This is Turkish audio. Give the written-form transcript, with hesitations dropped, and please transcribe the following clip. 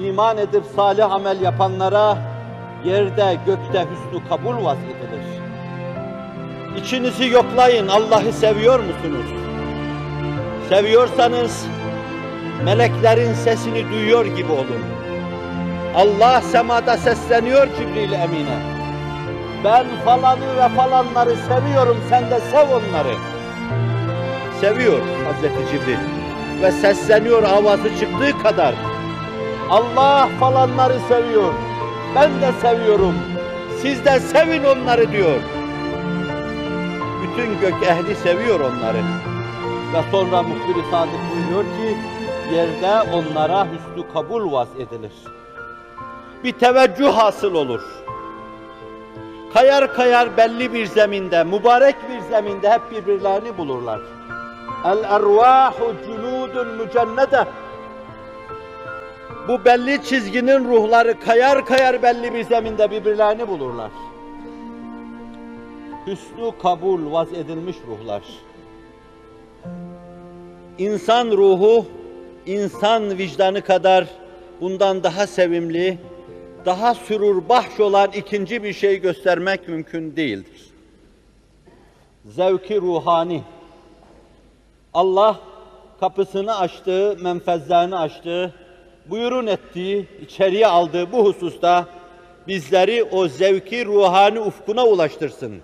iman edip salih amel yapanlara yerde gökte hüsnü kabul vazgeçilir. İçinizi yoklayın, Allah'ı seviyor musunuz? Seviyorsanız meleklerin sesini duyuyor gibi olun. Allah semada sesleniyor Cibril Emin'e. Ben falanı ve falanları seviyorum, sen de sev onları. Seviyor Hazreti Cibril ve sesleniyor avazı çıktığı kadar. Allah falanları seviyor, ben de seviyorum, siz de sevin onları diyor. Bütün gök ehli seviyor onları. Ve sonra muhbir-i sadık buyuruyor ki, yerde onlara hüsnü kabul vaz edilir. Bir teveccüh hasıl olur. Kayar kayar belli bir zeminde, mübarek bir zeminde hep birbirlerini bulurlar. El-ervâhu cunûdun mücennede. Bu belli çizginin ruhları kayar kayar belli bir zeminde birbirlerini bulurlar. Hüsnü kabul vaz edilmiş ruhlar. İnsan ruhu, insan vicdanı kadar bundan daha sevimli, daha sürur-bahş olan ikinci bir şey göstermek mümkün değildir. Zevki ruhani. Allah kapısını açtığı, menfezlerini açtığı, buyurun ettiği, içeriye aldığı bu hususta bizleri o zevki ruhani ufkuna ulaştırsın.